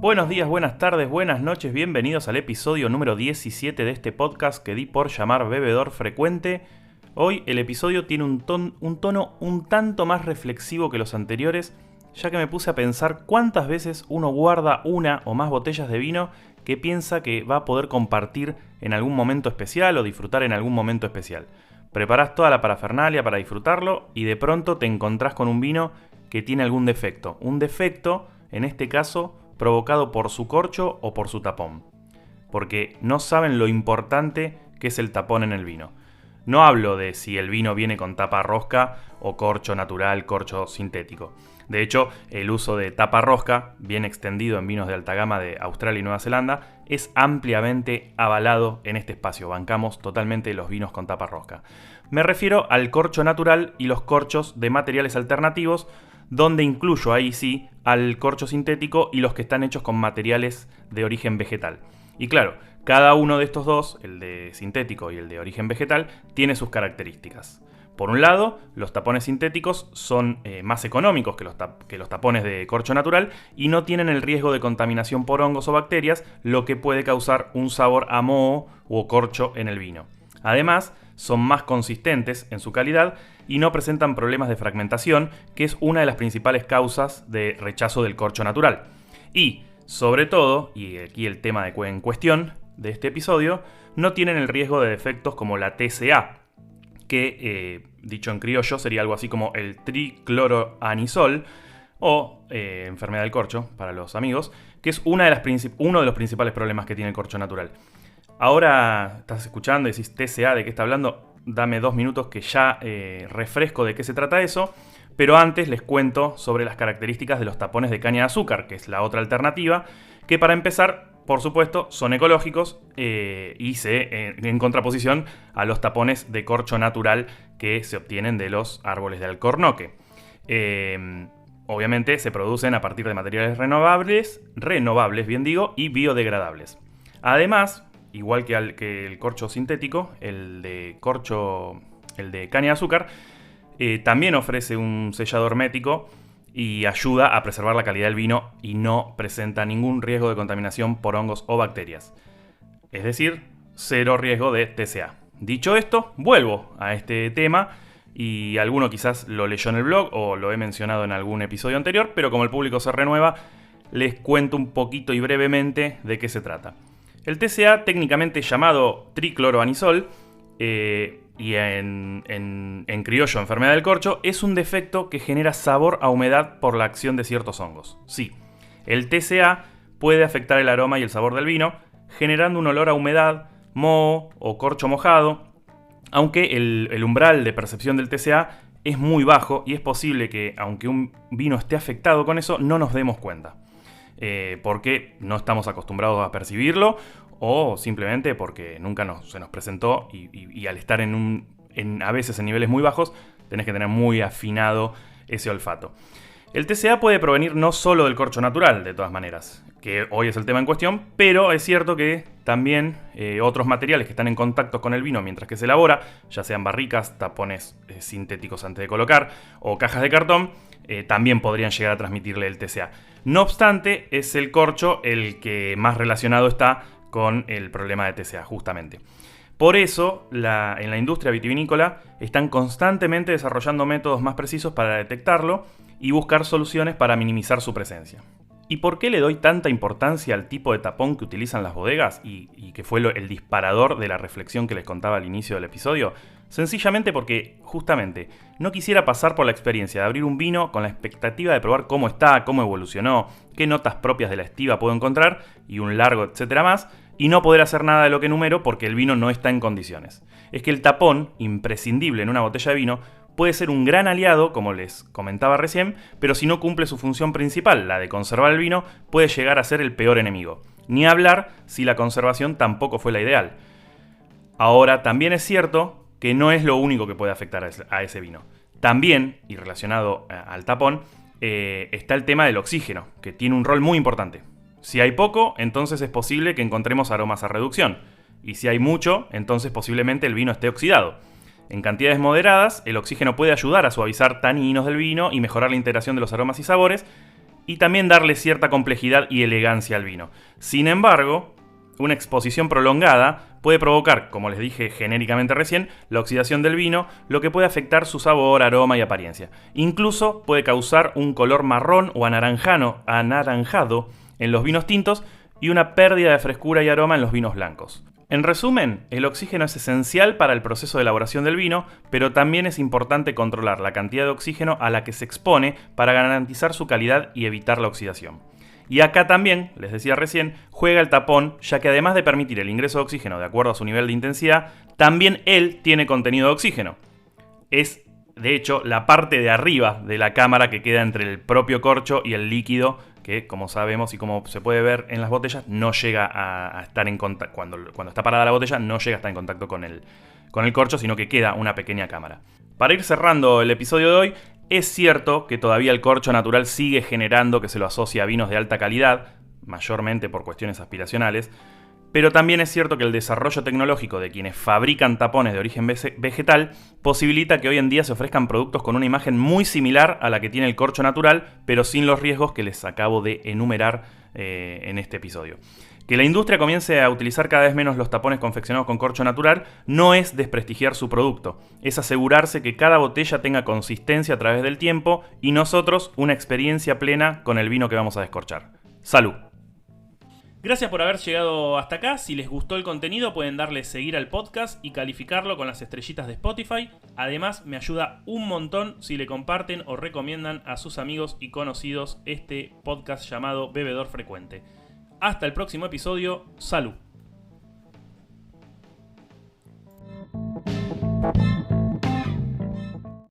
Buenos días, buenas tardes, buenas noches, bienvenidos al episodio número 17 de este podcast que di por llamar Bebedor Frecuente. Hoy el episodio tiene un tono un tanto más reflexivo que los anteriores, ya que me puse a pensar cuántas veces uno guarda una o más botellas de vino que piensa que va a poder compartir en algún momento especial o disfrutar en algún momento especial. Preparás toda la parafernalia para disfrutarlo y de pronto te encontrás con un vino que tiene algún defecto. Un defecto, en este caso, provocado por su corcho o por su tapón. Porque no saben lo importante que es el tapón en el vino. No hablo de si el vino viene con tapa rosca o corcho natural, corcho sintético. De hecho, el uso de tapa rosca, bien extendido en vinos de alta gama de Australia y Nueva Zelanda, es ampliamente avalado en este espacio. Bancamos totalmente los vinos con tapa rosca. Me refiero al corcho natural y los corchos de materiales alternativos, donde incluyo ahí sí al corcho sintético y los que están hechos con materiales de origen vegetal. Y claro, cada uno de estos dos, el de sintético y el de origen vegetal, tiene sus características. Por un lado, los tapones sintéticos son más económicos que los tapones de corcho natural y no tienen el riesgo de contaminación por hongos o bacterias, lo que puede causar un sabor a moho o corcho en el vino. Además, son más consistentes en su calidad y no presentan problemas de fragmentación, que es una de las principales causas de rechazo del corcho natural. Y, sobre todo, y aquí el tema en cuestión de este episodio, no tienen el riesgo de defectos como la TCA, que, dicho en criollo, sería algo así como el tricloroanisol, o enfermedad del corcho, para los amigos, que es uno de los principales problemas que tiene el corcho natural. Ahora estás escuchando y decís TCA, ¿de qué está hablando? Dame 2 minutos que ya refresco de qué se trata eso. Pero antes les cuento sobre las características de los tapones de caña de azúcar, que es la otra alternativa, que para empezar, por supuesto, son ecológicos y en contraposición a los tapones de corcho natural que se obtienen de los árboles de alcornoque. Obviamente se producen a partir de materiales renovables, y biodegradables. Además, igual que el corcho sintético, el de caña de azúcar, también ofrece un sellador hermético y ayuda a preservar la calidad del vino y no presenta ningún riesgo de contaminación por hongos o bacterias. Es decir, cero riesgo de TCA. Dicho esto, vuelvo a este tema y alguno quizás lo leyó en el blog o lo he mencionado en algún episodio anterior, pero como el público se renueva, les cuento un poquito y brevemente de qué se trata. El TCA, técnicamente llamado tricloroanisol, y en criollo enfermedad del corcho, es un defecto que genera sabor a humedad por la acción de ciertos hongos. Sí, el TCA puede afectar el aroma y el sabor del vino, generando un olor a humedad, moho o corcho mojado, aunque el umbral de percepción del TCA es muy bajo y es posible que, aunque un vino esté afectado con eso, no nos demos cuenta. Porque no estamos acostumbrados a percibirlo o simplemente porque nunca se nos presentó y al estar a veces en niveles muy bajos tenés que tener muy afinado ese olfato. El TCA puede provenir no solo del corcho natural, de todas maneras, que hoy es el tema en cuestión, pero es cierto que también otros materiales que están en contacto con el vino mientras que se elabora, ya sean barricas, tapones sintéticos antes de colocar o cajas de cartón, también podrían llegar a transmitirle el TCA. No obstante, es el corcho el que más relacionado está con el problema de TCA, justamente. Por eso, en la industria vitivinícola están constantemente desarrollando métodos más precisos para detectarlo y buscar soluciones para minimizar su presencia. ¿Y por qué le doy tanta importancia al tipo de tapón que utilizan las bodegas y que fue el disparador de la reflexión que les contaba al inicio del episodio? Sencillamente porque, justamente, no quisiera pasar por la experiencia de abrir un vino con la expectativa de probar cómo está, cómo evolucionó, qué notas propias de la estiva puedo encontrar y un largo etcétera más, y no poder hacer nada de lo que enumero porque el vino no está en condiciones. Es que el tapón, imprescindible en una botella de vino, puede ser un gran aliado, como les comentaba recién, pero si no cumple su función principal, la de conservar el vino, puede llegar a ser el peor enemigo. Ni hablar si la conservación tampoco fue la ideal. Ahora, también es cierto que no es lo único que puede afectar a ese vino. También, y relacionado al tapón, está el tema del oxígeno, que tiene un rol muy importante. Si hay poco, entonces es posible que encontremos aromas a reducción. Y si hay mucho, entonces posiblemente el vino esté oxidado. En cantidades moderadas, el oxígeno puede ayudar a suavizar taninos del vino y mejorar la integración de los aromas y sabores, y también darle cierta complejidad y elegancia al vino. Sin embargo, una exposición prolongada puede provocar, como les dije genéricamente recién, la oxidación del vino, lo que puede afectar su sabor, aroma y apariencia. Incluso puede causar un color marrón o anaranjado en los vinos tintos y una pérdida de frescura y aroma en los vinos blancos. En resumen, el oxígeno es esencial para el proceso de elaboración del vino, pero también es importante controlar la cantidad de oxígeno a la que se expone para garantizar su calidad y evitar la oxidación. Y acá también, les decía recién, juega el tapón, ya que además de permitir el ingreso de oxígeno de acuerdo a su nivel de intensidad, también él tiene contenido de oxígeno. Es, de hecho, la parte de arriba de la cámara que queda entre el propio corcho y el líquido, que como sabemos y como se puede ver en las botellas, no llega a estar en contacto, cuando está parada la botella, no llega a estar en contacto con el corcho, sino que queda una pequeña cámara. Para ir cerrando el episodio de hoy, es cierto que todavía el corcho natural sigue generando que se lo asocia a vinos de alta calidad, mayormente por cuestiones aspiracionales, pero también es cierto que el desarrollo tecnológico de quienes fabrican tapones de origen vegetal posibilita que hoy en día se ofrezcan productos con una imagen muy similar a la que tiene el corcho natural, pero sin los riesgos que les acabo de enumerar en este episodio. Que la industria comience a utilizar cada vez menos los tapones confeccionados con corcho natural no es desprestigiar su producto, es asegurarse que cada botella tenga consistencia a través del tiempo y nosotros una experiencia plena con el vino que vamos a descorchar. ¡Salud! Gracias por haber llegado hasta acá. Si les gustó el contenido pueden darle seguir al podcast y calificarlo con las estrellitas de Spotify. Además me ayuda un montón si le comparten o recomiendan a sus amigos y conocidos este podcast llamado Bebedor Frecuente. Hasta el próximo episodio. ¡Salud!